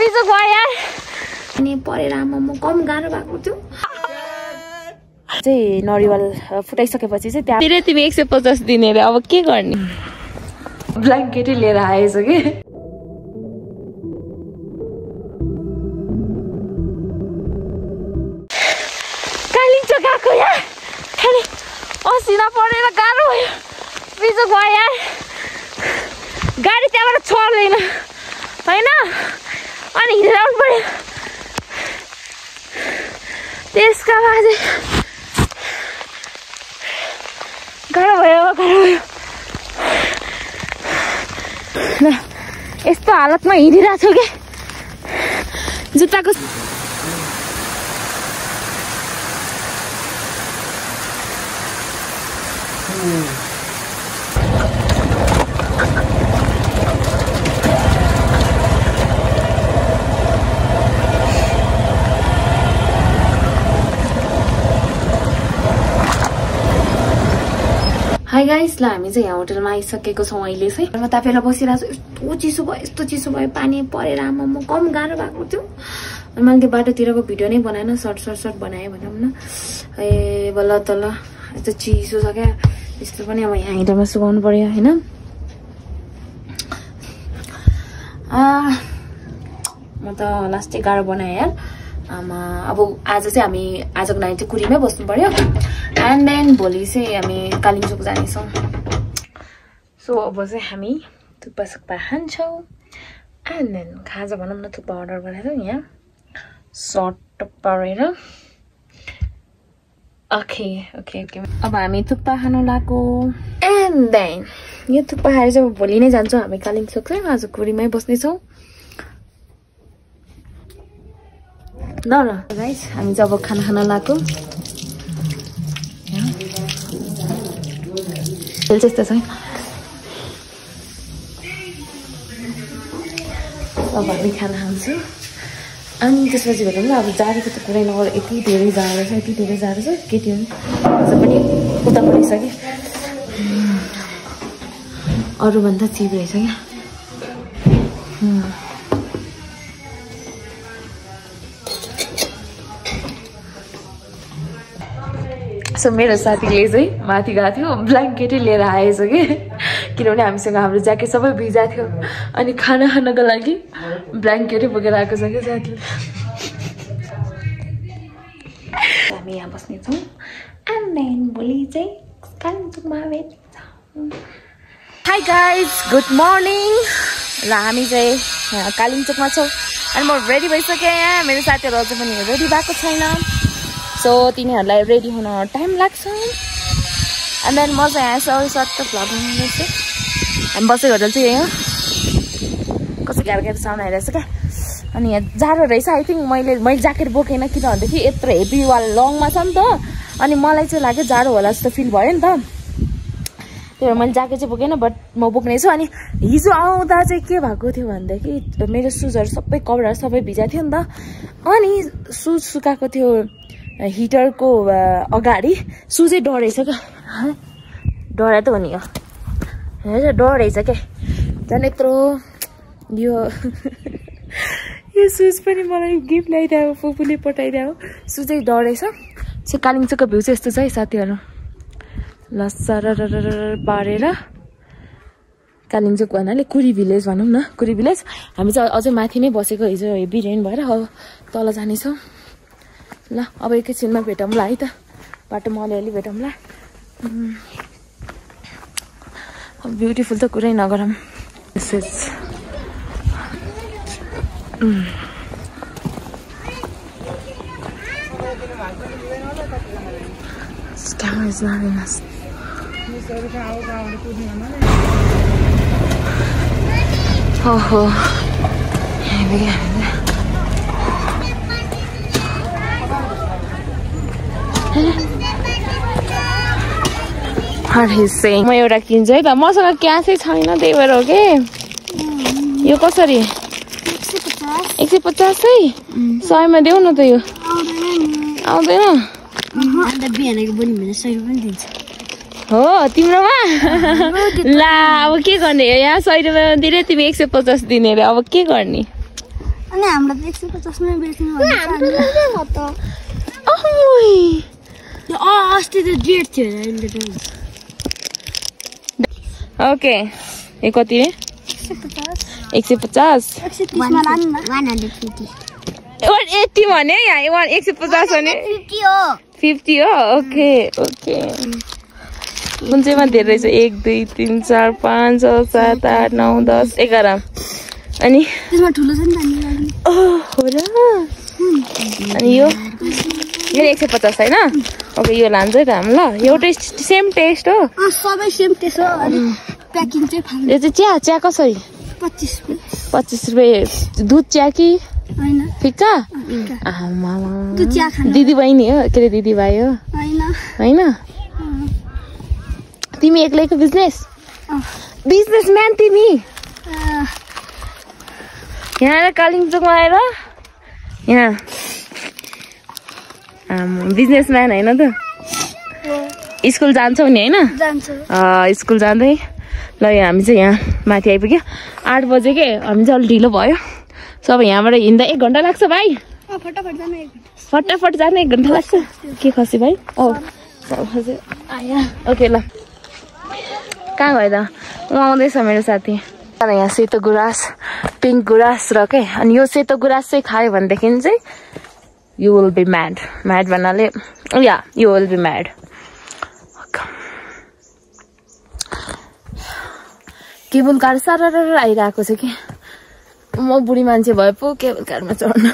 बिजोक भयो यार अनि परेर आमा कम गाह्रो भएको थियो चाहिँ नरिवल फुटाइसकेपछि चाहिँ त्यहाँ फेरि तिमी 150 दिने रे अब के गर्ने ब्ल्याङ्केटै लिएर आएछ कि कालिम्पोङ गएको यार खाली असिना परेर गाह्रो भयो बिजोक भयो यार गाडी त्यहाँबाट छोड्दैन होइन अनि हिँडाउनु पर्यो त्यसका बाद गाह्रो भयो ल यस्तो हालतमा हिँडिरहेको छु कि जुत्ताको हाई गाइस ल हामी चाहिँ यहाँ होटलमा आइसकेको छौँ अहिले चाहिँ म तापेर बसिरहेको छु यस्तो चिसो भयो पानी परेर आमा कम गाह्रो भएको थियो अनि मैले त्यो बाटोतिरको भिडियो नै बनाएन सर्ट बनाएँ भनौँ न ए बल्ल तल यस्तो चिसो छ क्या यस्तो पनि अब यहाँ हिटरमा सुकाउनु पर्यो होइन म त लास्टै गाह्रो बनाएँ यार आमा अब आज चाहिँ हामी आजको नाइट चाहिँ कुरीमै बस्नु पर्यो एन्ड देन भोलि चाहिँ हामी कालिम्पोङ जानेछौँ सो अब चाहिँ हामी थुक्पा सुक्पा खान्छौँ एन्ड देन खाजा भनौँ न थुक्पा अर्डर गरेर यहाँ सर्ट परेर ओके अब हामी थुक्पा खानु लाग्यो एन्ड देन यो थुक्पा खाएर चाहिँ भोलि नै जान्छौँ हामी कालिम्पोङ चाहिँ आज कुरीमै बस्नेछौँ ल गाइस हामी चाहिँ अब खाना खान लाग्यो त्यस्तो छ अब हामी खाना खान्छौँ अनि त्यसपछि भनौँ न अब जाडोको त कुरै नगर यति धेरै जाडो छ केटीहरू अझ पनि उता परिसक्यो अरूभन्दा चिप रहेछ क्या सो मेरो साथीले चाहिँ माथि गएको थियो ब्ल्याङ्केटै लिएर आएछ कि किनभने हामीसँग हाम्रो ज्याकेट सबै भिजा थियो अनि खाना खानको लागि ब्ल्याङ्केटै बोकेर आएको छ क्या साथीले हामी यहाँ बस्नेछौँ एन्ड देन भोलि चाहिँ कालिम्पोङमा भेट्छौँ हाई गाइज गुड मर्निङ ल हामी चाहिँ कालिम्पोङमा छौँ अनि म रेडी भइसकेँ यहाँ मेरो साथीहरू अझै पनि रेडी भएको छैन सो तिनीहरूलाई रेडी हुन टाइम लाग्छ एन्ड देन म चाहिँ यहाँ सर्ट भ्लग बनाउँदैछु हामी बसेको होटल चाहिँ यहाँ कस्तो गाह्रो साउन्ड आइरहेछ क्या अनि यहाँ जाडो रहेछ आई थिङ्क मैले ज्याकेट बोकेन किनभनेदेखि यत्रो हेभी वाल लङमा छ नि त अनि मलाई चाहिँ लाग्यो जाडो होला जस्तो फिल भयो नि त त्यही भएर मैले ज्याकेट चाहिँ बोकेन बट म बोक्ने छु अनि हिजो आउँदा चाहिँ के भएको थियो भनेदेखि मेरो सुजहरू सबै कपडाहरू सबै भिजा थियो नि त अनि सुज सुकाएको थियो हिटरको अगाडि सुजै डढेछ क्या डढा त हो नि हेर डढेछ क्या झन् यत्रो यो सुज पनि मलाई गिफ्ट ल्याइदियो फुपूले पठाइदियो सुजै डढेछ सो कालिम्पोङको भ्यू चाहिँ यस्तो छ है साथीहरू ल सर पारेर कालिम्पोङ भन्नाले कुरी भिलेज भनौँ न कुरी भिलेज हामी चाहिँ अझै माथि नै बसेको हिजो हेभी रेन भएर अब तल जानेछौँ ल अब एकैछिनमा भेटौँला है त बाटोमा अलिअलि भेटौँला ब्युटिफुल त कुरै नगरौँ ओहो म एउटा किन्छु है त मसँग क्यासै छैन त्यही भएर हो कि यो कसरी 150 है 100 मा देऊ न त यो आउँदैन हो तिम्रोमा ला अब के गर्ने यहाँ 100 रुपैयाँ दिने तिमी 150 दिने रे अब के गर्ने अनि हाम्रो त 150 मै बेच्नु हो त ओइ अस्ति त डेट थियो अहिले त ओके यो कति रे 150 130 मा लानु न 150 180 भने यहाँ 150 भने 50 हो 50 हो ओके ओके कुन चाहिँमा धेरै छ 1 2 3 4 5 6 7 8 9 10 11 अनि त्यसमा ठुलो छ नि त हो र अनि यो 150 हैन ओके यो लान्छ है त हामी ल एउटै सेम टेस्ट हो सबै सेम टेस्ट हो अनि प्याकिङ चाहिँ फाल्नु यो चाहिँ चिया कसरी 25 रुपैयाँ दूध चिया कि हैन फिक्का आमा दूध चिया खानु दिदी बहिनी हो के रे दिदी भाइ हो हैन तिमी एक्लैको बिजनेसम्यान तिमी यहाँ कालिम्पोङमा आएर यहाँ बिजनेसम्यान हैन त स्कुल जान्छौ नि हैन स्कुल जाँदै ल हामी चाहिँ यहाँ माथि आइपुग्यो 8 बजे के हामी चाहिँ अलि ढिलो भयो सब यहाँबाट हिँड्दा 1 घण्टा लाग्छ भाइ फटाफट जाने 1 घण्टा लाग्छ के खसी भाइ ओके ल कहाँ गयो त आउँदैछ मेरो साथी यहाँ सेतो गुराँस पिङ्क गुराँस र के अनि यो सेतो गुराँस चाहिँ खायो भनेदेखि चाहिँ यु विल बी म्याड भन्नाले या you will be mad cable car सारा आइरहेको छ कि म बुढी मान्छे भए पो केबल कारमा चढ्न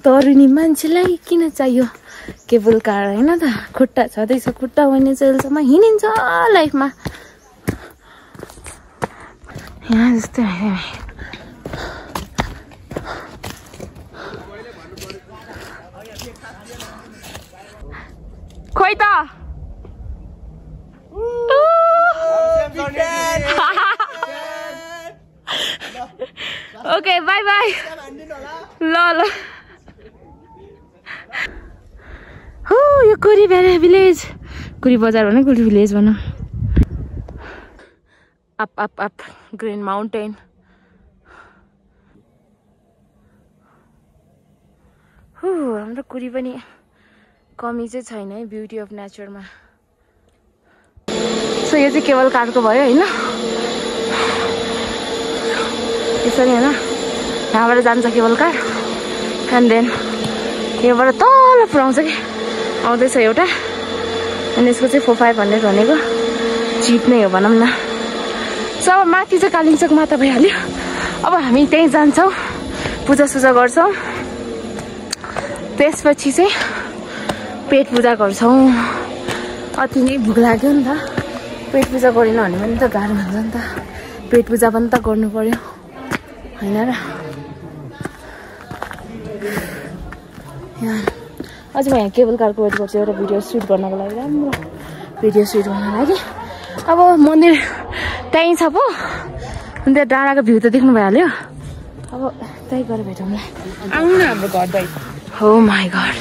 तरुनी मान्छेलाई किन चाहियो केबल कार हैन त खुट्टा छँदैछ खुट्टा हुने जेलसम्म हिँडिन्छ लाइफमा यहाँ जस्तै खोइ त ओके बाई बाई ल हो यो कुरी भिलेज कुरी बजार भने कुरी भिलेज भनौँ अप ग्रीन माउन्टेन हाम्रो कुरी पनि कमी चाहिँ छैन है ब्युटी अफ नेचरमा सो यो चाहिँ केवल कारको भयो होइन यसरी होइन यहाँबाट जान्छ केबल कार एन्ड देन यहाँबाट तल पुऱ्याउँछ कि आउँदैछ एउटा अनि यसको चाहिँ 4500 भनेको चिप नै हो भनौँ न सो अब माथि चाहिँ कालिम्पोङ माता भइहाल्यो अब हामी त्यहीँ जान्छौँ पूजासुजा गर्छौँ त्यसपछि चाहिँ पेट पूजा गर्छौँ अति नै भोक लाग्यो नि त पेट पूजा गरेन भने पनि त गाह्रो हुन्छ नि त पेट पूजा पनि त गर्नु पर्यो हैन र अझै म यहाँ केबल कारको वेट गर्छु एउटा भिडियो सुट गर्नको लागि राम्रो भिडियो सुट गर्न लागि अब मन्दिर त्यहीँ छ पो अन्त डाँडाको भ्यू त देख्नु भइहाल्यो अब त्यहीँ गएर भेटौँला आउनु न हाम्रो घर बाइ हो माई गड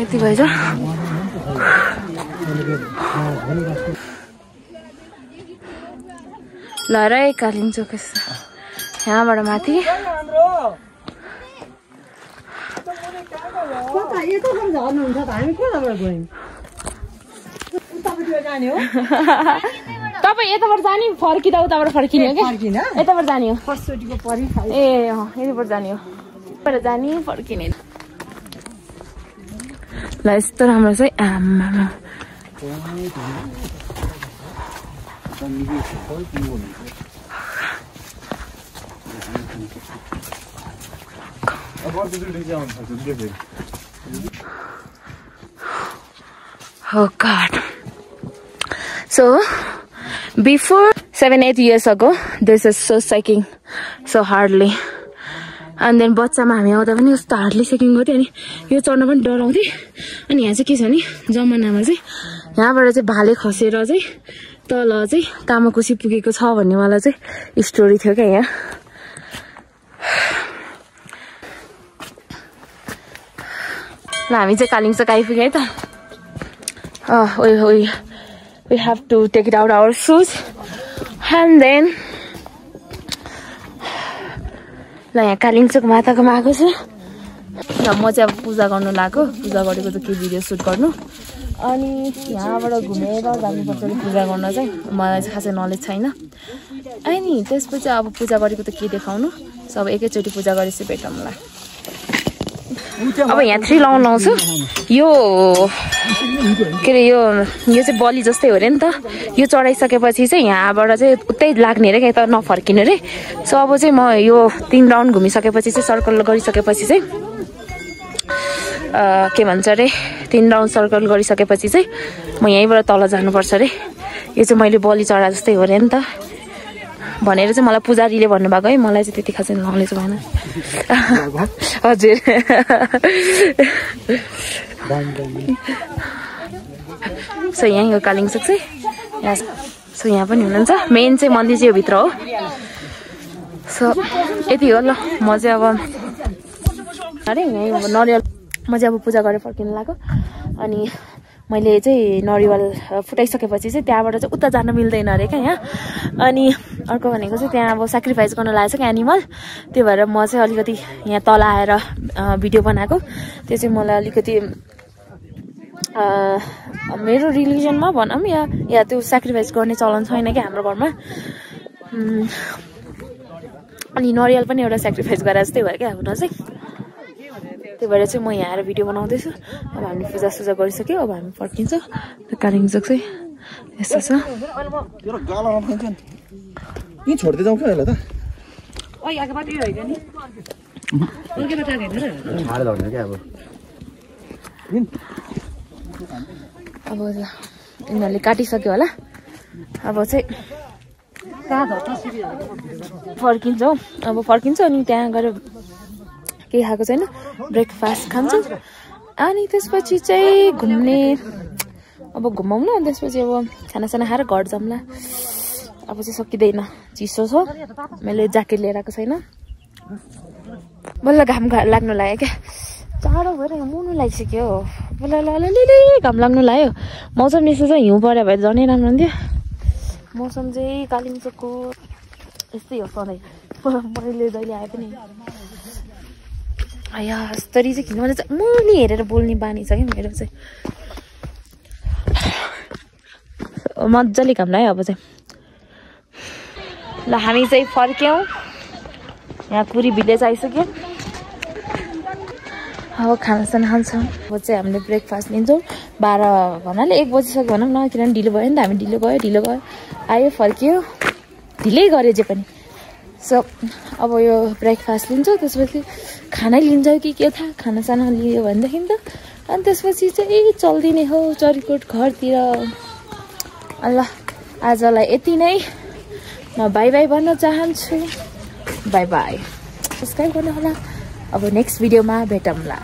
यति भएछ ल र कालिम्पोङ यहाँबाट माथि तपाईँ यताबाट जाने फर्किँदा उताबाट फर्किने हो कि यताबाट जाने हो ए यताबाट जाने हो यताबाट जाने फर्किने ल यस्तो राम्रो चाहिँ आमा Oh God. So before 7-8 years ago, this is so shaking so hardly. And then बच्चामा हामी आउँदा पनि यस्तो हार्डली सेकिङ गर्थ्यो अनि यो चढ्न पनि डराउँथे अनि यहाँ चाहिँ के छ नि जमानामा चाहिँ यहाँबाट चाहिँ भाले खसेर चाहिँ तल चाहिँ कामाकुसी पुगेको छ भन्ने वाला चाहिँ स्टोरी थियो क्या यहाँ ल हामी चाहिँ कालिम्पोङ आइपुग्यौँ है त we have to take it out our shoes and then ल यहाँ कालिम्पोङ माताकोमा आएको छु र म चाहिँ अब पूजा गर्नु लाग्यो पूजा गरेको चाहिँ के भिडियो सुट गर्नु अनि यहाँबाट घुमेर जानुपर्छ पूजा गर्न चाहिँ मलाई चाहिँ खासै नलेज छैन अनि त्यसपछि अब पूजा गरेको त के देखाउनु सो अब एकैचोटि पूजा गरेपछि भेटौँला अब यहाँ 3 राउन्ड लाउँछु यो के अरे यो चाहिँ बलि जस्तै हो अरे नि त यो चढाइसकेपछि चाहिँ यहाँबाट चाहिँ उतै लाग्ने अरे क्या त नफर्किने अरे सो अब चाहिँ म यो 3 राउन्ड घुमिसकेपछि चाहिँ सर्कल गरिसकेपछि चाहिँ के भन्छ अरे 3 राउन्ड सर्कल गरिसकेपछि चाहिँ म यहीँबाट तल जानुपर्छ अरे यो चाहिँ मैले बलि चढा जस्तै हो अरे नि त भनेर चाहिँ मलाई पुजारीले भन्नुभएको है मलाई चाहिँ त्यति खासै नलेज भएन हजुर सो यहीँ हो कालिम्पोङ चाहिँ यहाँ सो यहाँ पनि हुनुहुन्छ मेन चाहिँ मन्दिर चाहिँ यो भित्र हो सो यति हो ल म चाहिँ अब अरे यहीँ नरिवल म चाहिँ अब पूजा गरेर फर्किनु लाग्यो अनि मैले चाहिँ नरिवल फुटाइसकेपछि चाहिँ त्यहाँबाट चाहिँ उता जान मिल्दैन अरे क्या यहाँ अनि अर्को भनेको चाहिँ त्यहाँ अब सेक्रिफाइस गर्न लागेको छ क्या एनिमल त्यो भएर म चाहिँ अलिकति यहाँ तल आएर भिडियो बनाएको त्यो चाहिँ मलाई अलिकति मेरो रिलिजनमा भनौँ या त्यो सेक्रिफाइस गर्ने चलन छैन क्या हाम्रो घरमा अनि नरिवल पनि एउटा सेक्रिफाइस गरेर जस्तै भयो क्या हुन चाहिँ त्यही भएर चाहिँ म यहाँ आएर भिडियो बनाउँदैछु अब हामी पूजासुजा गरिसक्यो अब हामी फर्किन्छ कालिम्पोङ चाहिँ यस्तो छ छोड्दै जाउँ क्या त अब यिनीहरूले काटिसक्यो होला अब चाहिँ फर्किन्छ हौ अब फर्किन्छ अनि त्यहाँ गएर केही खाएको छैन ब्रेकफास्ट खान्छ अनि त्यसपछि चाहिँ घुम्ने अब घुमाउँ न त्यसपछि अब खानासाना खाएर घर जाउँला अब चाहिँ सकिँदैन चिसो छ मैले ज्याकेट लिएर आएको छैन बल्ल घाम लाग्नु लाग्यो क्या जाडो भएर मुनु लागिसक्यो बल्ल अलिअलि घाम लाग्नु लाग्यो मौसम यस्तो चाहिँ हिउँ पऱ्यो भए झनै राम्रो हुन्थ्यो मौसम चाहिँ कालिम्पोङको यस्तै हो सधैँ मैले जहिले आए पनि यस्तरी चाहिँ किनभने चाहिँ मुनि हेरेर बोल्ने बानी छ क्या मेरो चाहिँ मजाले घाम लाग्यो अब चाहिँ ल हामी चाहिँ फर्क्यौँ यहाँ कुरी भिलेज आइसक्यो अब खानासाना खान्छौँ अब चाहिँ हामीले ब्रेकफास्ट लिन्छौँ 12 भन्नाले 1 बजिसक्यो भनौँ न किनभने ढिलो भयो नि त हामी ढिलो गयो आयो फर्क्यो ढिलै गऱ्यो जे पनि सो अब यो ब्रेकफास्ट लिन्छौँ त्यसपछि खानै लिन्छौँ कि के थाहा खानासाना लियो भनेदेखि त अनि त्यसपछि चाहिँ चल्दिने हो चरीकोट घरतिर ल आजलाई यति नै म बाई बाई भन्न चाहन्छु बाई बाई सब्सक्राइब गर्नु होला अब नेक्स्ट भिडियोमा भेटौँला